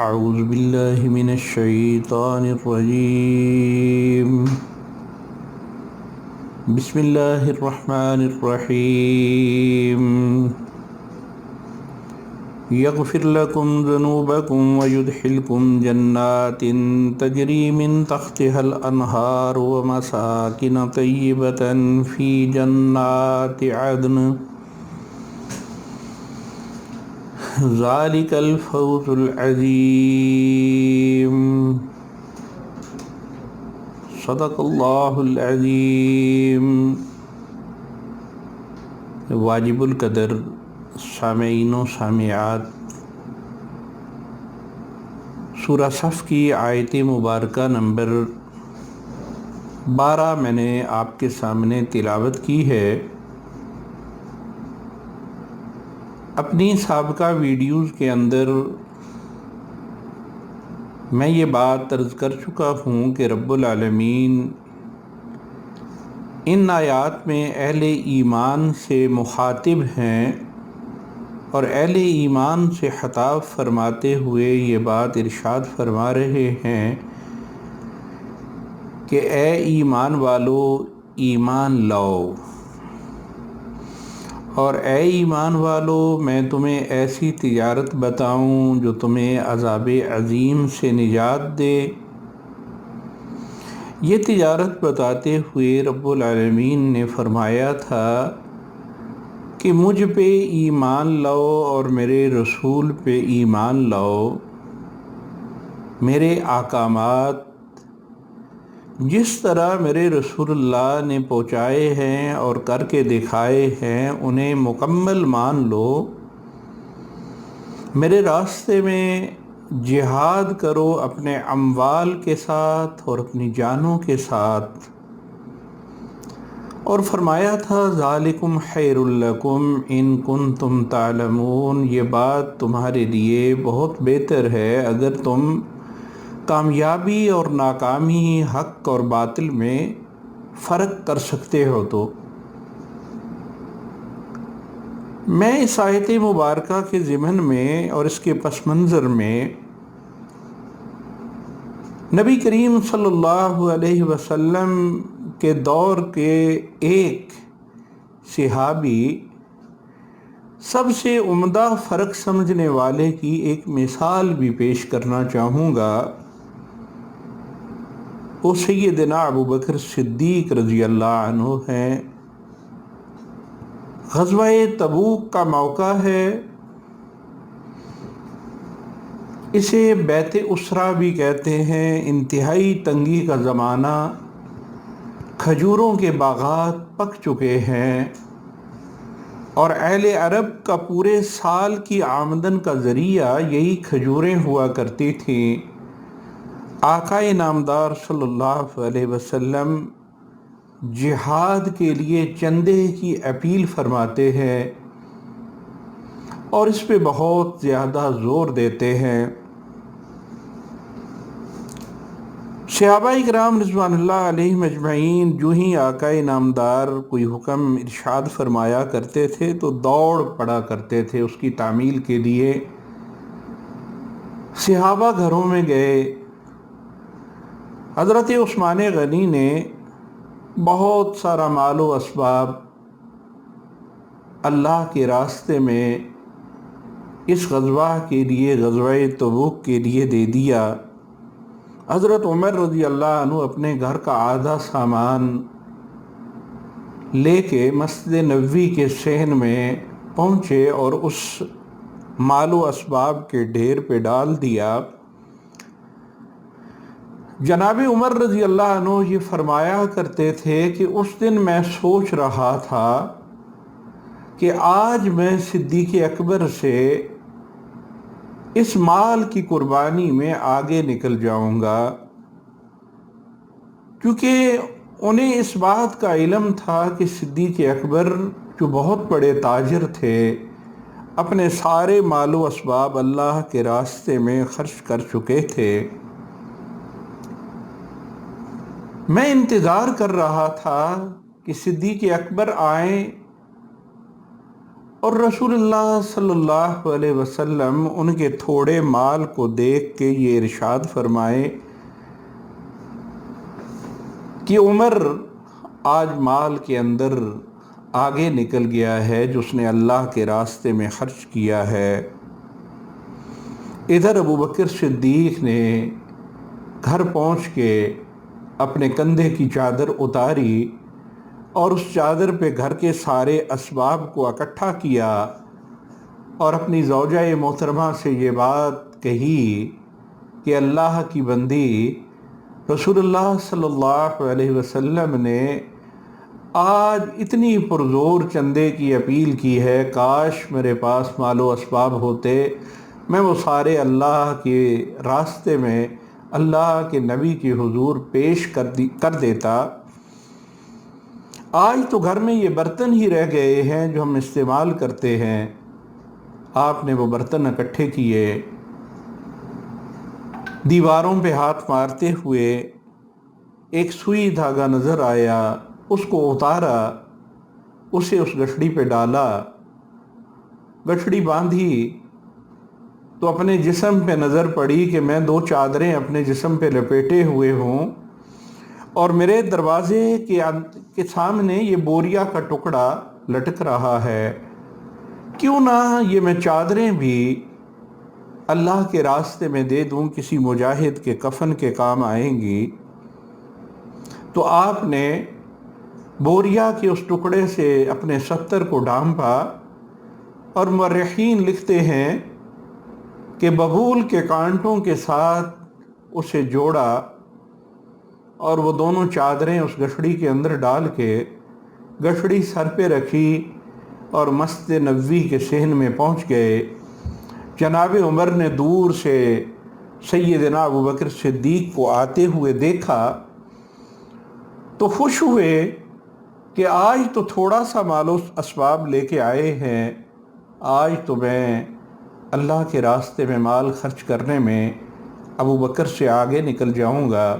اعوذ باللہ من الشیطان الرجیم بسم اللہ الرحمن الرحیم یغفر لکم ذنوبکم ویدخلکم جنات تجری من تحتها الانہار ومساکن طیبة فی جنات عدن ذالک الفوز العظیم صدق اللہ العظیم۔ واجب القدر سامعین و سامعات، سورہ صف کی آیت مبارکہ نمبر 12 میں نے آپ کے سامنے تلاوت کی ہے۔ اپنی سابقہ ویڈیوز کے اندر میں یہ بات عرض کر چکا ہوں کہ رب العالمین ان آیات میں اہل ایمان سے مخاطب ہیں اور اہل ایمان سے خطاب فرماتے ہوئے یہ بات ارشاد فرما رہے ہیں کہ اے ایمان والو ایمان لاؤ، اور اے ایمان والو میں تمہیں ایسی تجارت بتاؤں جو تمہیں عذاب عظیم سے نجات دے۔ یہ تجارت بتاتے ہوئے رب العالمین نے فرمایا تھا کہ مجھ پہ ایمان لاؤ اور میرے رسول پہ ایمان لاؤ۔ میرے احکامات جس طرح میرے رسول اللہ نے پہنچائے ہیں اور کر کے دکھائے ہیں انہیں مکمل مان لو۔ میرے راستے میں جہاد کرو اپنے اموال کے ساتھ اور اپنی جانوں کے ساتھ، اور فرمایا تھا ذالکم خیر لکم ان کنتم تعلمون، یہ بات تمہارے لیے بہت بہتر ہے اگر تم کامیابی اور ناکامی، حق اور باطل میں فرق کر سکتے ہو۔ تو میں اس آیت مبارکہ کے ضمن میں اور اس کے پس منظر میں نبی کریم صلی اللہ علیہ وسلم کے دور کے ایک صحابی سب سے عمدہ فرق سمجھنے والے کی ایک مثال بھی پیش کرنا چاہوں گا۔ وہ سیدنا ابوبکر صدیق رضی اللہ عنہ ہیں۔ غزوہ تبوک کا موقع ہے، اسے بیت اسرا بھی کہتے ہیں۔ انتہائی تنگی کا زمانہ، کھجوروں کے باغات پک چکے ہیں اور اہل عرب کا پورے سال کی آمدن کا ذریعہ یہی کھجوریں ہوا کرتی تھیں۔ آقا نامدار صلی اللہ علیہ وسلم جہاد کے لیے چندے کی اپیل فرماتے ہیں اور اس پہ بہت زیادہ زور دیتے ہیں۔ صحابہ کرام رضوان اللہ علیہم اجمعین جو ہی آقا نامدار کوئی حکم ارشاد فرمایا کرتے تھے تو دوڑ پڑا کرتے تھے اس کی تعمیل کے لیے۔ صحابہ گھروں میں گئے، حضرت عثمان غنی نے بہت سارا مال و اسباب اللہ کے راستے میں اس غزوہ کے لیے، غزوہ تبوک کے لیے دے دیا۔ حضرت عمر رضی اللہ عنہ اپنے گھر کا آدھا سامان لے کے مسجد نبوی کے صحن میں پہنچے اور اس مال و اسباب کے ڈھیر پہ ڈال دیا۔ جناب عمر رضی اللہ عنہ یہ فرمایا کرتے تھے کہ اس دن میں سوچ رہا تھا کہ آج میں صدیق اکبر سے اس مال کی قربانی میں آگے نکل جاؤں گا، کیونکہ انہیں اس بات کا علم تھا کہ صدیق اکبر جو بہت بڑے تاجر تھے اپنے سارے مال و اسباب اللہ کے راستے میں خرچ کر چکے تھے۔ میں انتظار کر رہا تھا کہ صدیق اکبر آئیں اور رسول اللہ صلی اللہ علیہ وسلم ان کے تھوڑے مال کو دیکھ کے یہ ارشاد فرمائے کہ عمر آج مال کے اندر آگے نکل گیا ہے جو اس نے اللہ کے راستے میں خرچ کیا ہے۔ ادھر ابو بکر صدیق نے گھر پہنچ کے اپنے کندھے کی چادر اتاری اور اس چادر پہ گھر کے سارے اسباب کو اکٹھا کیا اور اپنی زوجہ محترمہ سے یہ بات کہی کہ اللہ کی بندی رسول اللہ صلی اللہ علیہ وسلم نے آج اتنی پرزور چندے کی اپیل کی ہے، کاش میرے پاس مال و اسباب ہوتے، میں وہ سارے اللہ کے راستے میں اللہ کے نبی کے حضور پیش کر دیتا۔ آج تو گھر میں یہ برتن ہی رہ گئے ہیں جو ہم استعمال کرتے ہیں۔ آپ نے وہ برتن اکٹھے کیے، دیواروں پہ ہاتھ مارتے ہوئے ایک سوئی دھاگا نظر آیا، اس کو اتارا، اسے اس گٹھڑی پہ ڈالا، گٹھڑی باندھی تو اپنے جسم پہ نظر پڑی کہ میں 2 چادریں اپنے جسم پہ لپیٹے ہوئے ہوں اور میرے دروازے کے سامنے یہ بوریا کا ٹکڑا لٹک رہا ہے، کیوں نہ یہ میں چادریں بھی اللہ کے راستے میں دے دوں، کسی مجاہد کے کفن کے کام آئیں گی۔ تو آپ نے بوریا کے اس ٹکڑے سے اپنے ستر کو ڈھانپا اور مورخین لکھتے ہیں کہ ببول کے کانٹوں کے ساتھ اسے جوڑا اور وہ دونوں چادریں اس گٹھڑی کے اندر ڈال کے گٹھڑی سر پہ رکھی اور مسجد نبوی کے صحن میں پہنچ گئے۔ جناب عمر نے دور سے سیدنا ابو بکر صدیق کو آتے ہوئے دیکھا تو خوش ہوئے کہ آج تو تھوڑا سا مال و اسباب لے کے آئے ہیں، آج تو میں اللہ کے راستے میں مال خرچ کرنے میں ابو بکر سے آگے نکل جاؤں گا۔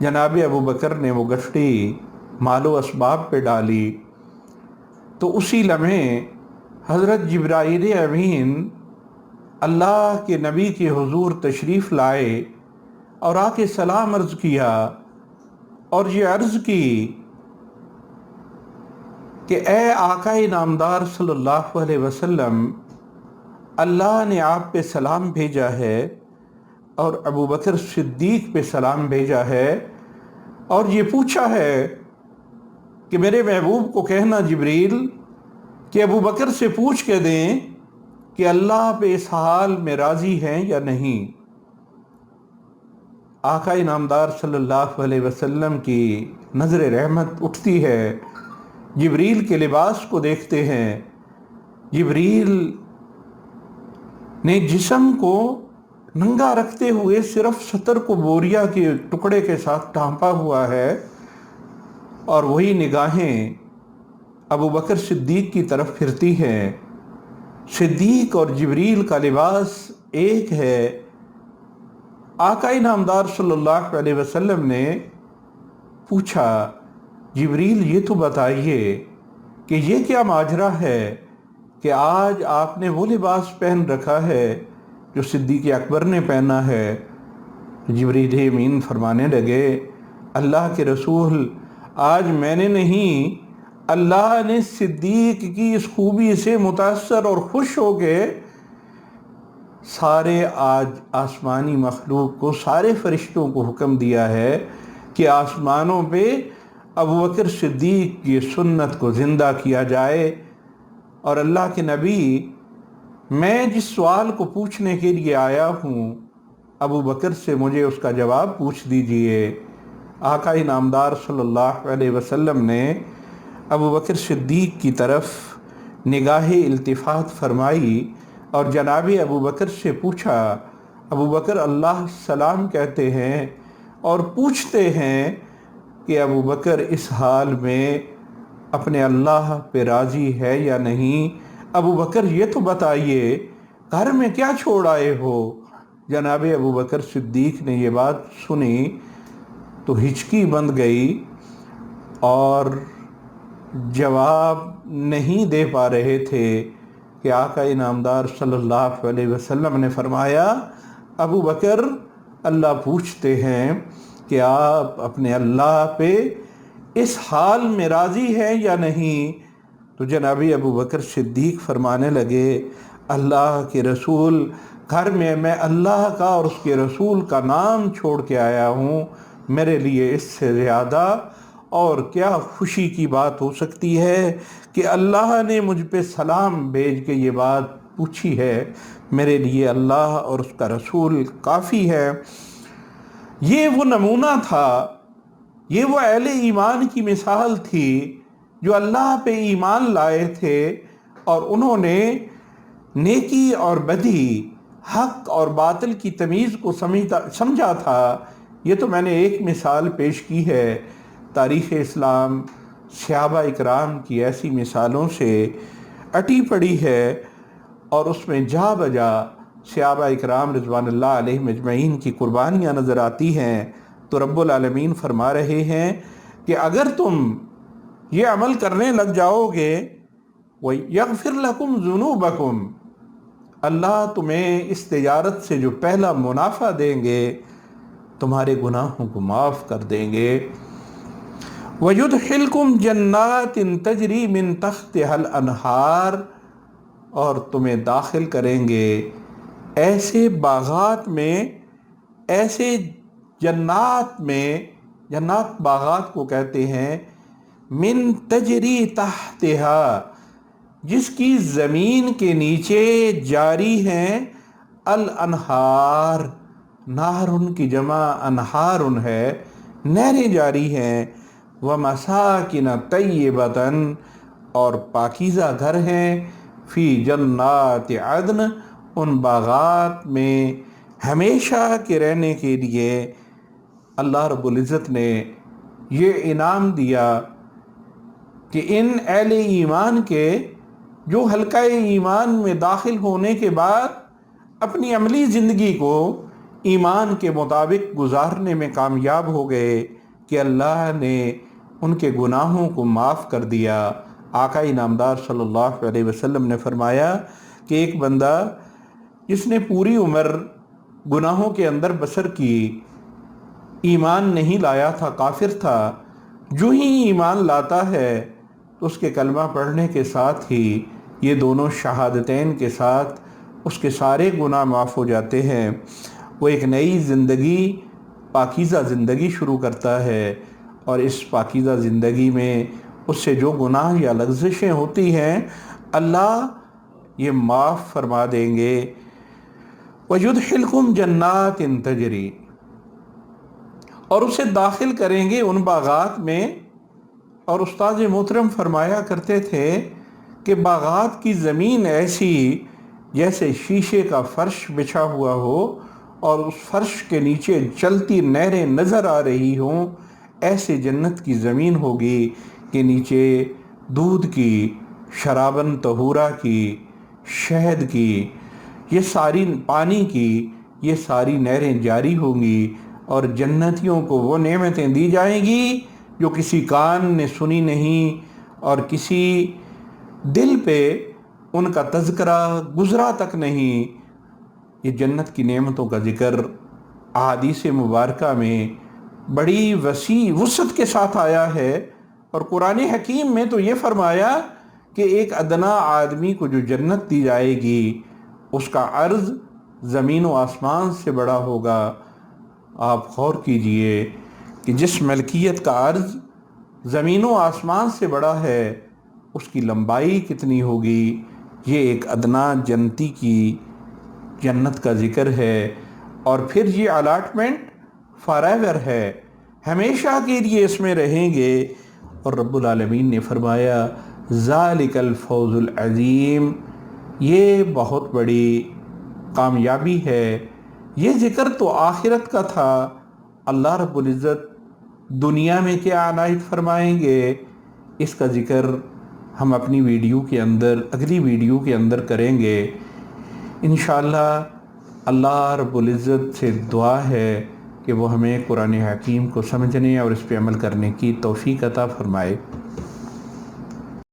جناب ابو بکر نے وہ گٹھڑی مال و اسباب پہ ڈالی تو اسی لمحے حضرت جبرائیل امین اللہ کے نبی کے حضور تشریف لائے اور آ کے سلام عرض کیا اور یہ عرض کی کہ اے آقا نامدار صلی اللہ علیہ وسلم، اللہ نے آپ پہ سلام بھیجا ہے اور ابو بکر صدیق پہ سلام بھیجا ہے اور یہ پوچھا ہے کہ میرے محبوب کو کہنا جبریل کہ ابو بکر سے پوچھ کے دیں کہ اللہ پہ اس حال میں راضی ہیں یا نہیں۔ آقا نامدار صلی اللہ علیہ وسلم کی نظر رحمت اٹھتی ہے، جبریل کے لباس کو دیکھتے ہیں، جبریل نے جسم کو ننگا رکھتے ہوئے صرف ستر کو بوریا کے ٹکڑے کے ساتھ ڈھانپا ہوا ہے اور وہی نگاہیں ابو بکر صدیق کی طرف پھرتی ہیں۔ صدیق اور جبریل کا لباس ایک ہے۔ آقا نامدار صلی اللہ علیہ وسلم نے پوچھا جبریل یہ تو بتائیے کہ یہ کیا ماجرا ہے کہ آج آپ نے وہ لباس پہن رکھا ہے جو صدیق اکبر نے پہنا ہے۔ جبریل امین فرمانے لگے اللہ کے رسول، آج میں نے نہیں، اللہ نے صدیق کی اس خوبی سے متاثر اور خوش ہو کے سارے آج آسمانی مخلوق کو، سارے فرشتوں کو حکم دیا ہے کہ آسمانوں پہ ابو بکر صدیق کی سنت کو زندہ کیا جائے۔ اور اللہ کے نبی، میں جس سوال کو پوچھنے کے لیے آیا ہوں ابو بکر سے مجھے اس کا جواب پوچھ دیجئے۔ آقا نامدار صلی اللہ علیہ وسلم نے ابو بکر صدیق کی طرف نگاہ التفات فرمائی اور جناب ابو بکر سے پوچھا، ابو بکر اللہ سلام کہتے ہیں اور پوچھتے ہیں کہ ابو بکر اس حال میں اپنے اللہ پہ راضی ہے یا نہیں؟ ابو بکر یہ تو بتائیے گھر میں کیا چھوڑ آئے ہو؟ جناب ابو بکر صدیق نے یہ بات سنی تو ہچکی بند گئی اور جواب نہیں دے پا رہے تھے کہ آقا انعامدار صلی اللہ علیہ وسلم نے فرمایا، ابو بکر، اللہ پوچھتے ہیں کہ آپ اپنے اللہ پہ اس حال میں راضی ہیں یا نہیں؟ تو جناب ابو بکر صدیق فرمانے لگے، اللہ کے رسول، گھر میں اللہ کا اور اس کے رسول کا نام چھوڑ کے آیا ہوں، میرے لیے اس سے زیادہ اور کیا خوشی کی بات ہو سکتی ہے کہ اللہ نے مجھ پہ سلام بھیج کے یہ بات پوچھی ہے، میرے لیے اللہ اور اس کا رسول کافی ہے۔ یہ وہ نمونہ تھا، یہ وہ اہل ایمان کی مثال تھی جو اللہ پہ ایمان لائے تھے اور انہوں نے نیکی اور بدی، حق اور باطل کی تمیز کو سمجھا تھا۔ یہ تو میں نے ایک مثال پیش کی ہے، تاریخ اسلام صحابہ اکرام کی ایسی مثالوں سے اٹی پڑی ہے اور اس میں جا بجا صحابہ اکرام رضوان اللہ علیہم اجمعین کی قربانیاں نظر آتی ہیں۔ تو رب العالمین فرما رہے ہیں کہ اگر تم یہ عمل کرنے لگ جاؤ گے وَيَغْفِرْ لَكُمْ ذُنُوبَكُمْ، اللہ تمہیں اس تجارت سے جو پہلا منافع دیں گے تمہارے گناہوں کو معاف کر دیں گے۔ وَيُدْخِلْكُمْ جَنَّاتٍ تَجْرِي مِن تَحْتِهَا الْأَنْهَارُ، اور تمہیں داخل کریں گے ایسے باغات میں، ایسے جنات میں، جنات باغات کو کہتے ہیں، من تجری تحتها، جس کی زمین کے نیچے جاری ہیں الانہار، نہرن کی جمع انہارن ہے، نہریں جاری ہیں، ومساکن طیبتن، اور پاکیزہ گھر ہیں، فی جنات عدن، ان باغات میں ہمیشہ کے رہنے کے لیے۔ اللہ رب العزت نے یہ انعام دیا کہ ان اہل ایمان کے جو حلقہ ایمان میں داخل ہونے کے بعد اپنی عملی زندگی کو ایمان کے مطابق گزارنے میں کامیاب ہو گئے کہ اللہ نے ان کے گناہوں کو معاف کر دیا۔ آقا انعامدار صلی اللہ علیہ وسلم نے فرمایا کہ ایک بندہ جس نے پوری عمر گناہوں کے اندر بسر کی، ایمان نہیں لایا تھا، کافر تھا، جو ہی ایمان لاتا ہے تو اس کے کلمہ پڑھنے کے ساتھ ہی یہ دونوں شہادتین کے ساتھ اس کے سارے گناہ معاف ہو جاتے ہیں۔ وہ ایک نئی زندگی، پاکیزہ زندگی شروع کرتا ہے، اور اس پاکیزہ زندگی میں اس سے جو گناہ یا لغزشیں ہوتی ہیں اللہ یہ معاف فرما دیں گے۔ وَيُدْخِلْكُمْ جَنَّاتٍ تَجْرِي، اور اسے داخل کریں گے ان باغات میں۔ اور استاد محترم فرمایا کرتے تھے کہ باغات کی زمین ایسی جیسے شیشے کا فرش بچھا ہوا ہو اور اس فرش کے نیچے چلتی نہریں نظر آ رہی ہوں، ایسے جنت کی زمین ہوگی کہ نیچے دودھ کی، شرابن طہورہ کی، شہد کی، یہ ساری پانی کی یہ ساری نہریں جاری ہوں گی، اور جنتیوں کو وہ نعمتیں دی جائیں گی جو کسی کان نے سنی نہیں اور کسی دل پہ ان کا تذکرہ گزرا تک نہیں۔ یہ جنت کی نعمتوں کا ذکر احادیث مبارکہ میں بڑی وسیع وسعت کے ساتھ آیا ہے، اور قرآن حکیم میں تو یہ فرمایا کہ ایک ادنا آدمی کو جو جنت دی جائے گی اس کا عرض زمین و آسمان سے بڑا ہوگا۔ آپ غور کیجئے کہ جس ملکیت کا عرض زمین و آسمان سے بڑا ہے اس کی لمبائی کتنی ہوگی۔ یہ ایک ادنا جنتی کی جنت کا ذکر ہے، اور پھر یہ الاٹمنٹ فار ایور ہے، ہمیشہ کے لیے اس میں رہیں گے۔ اور رب العالمین نے فرمایا ذالک الفوز العظیم، یہ بہت بڑی کامیابی ہے۔ یہ ذکر تو آخرت کا تھا، اللہ رب العزت دنیا میں کیا عنایت فرمائیں گے اس کا ذکر ہم اپنی ویڈیو کے اندر، اگلی ویڈیو کے اندر کریں گے انشاءاللہ۔ اللہ رب العزت سے دعا ہے کہ وہ ہمیں قرآن حکیم کو سمجھنے اور اس پہ عمل کرنے کی توفیق عطا فرمائے۔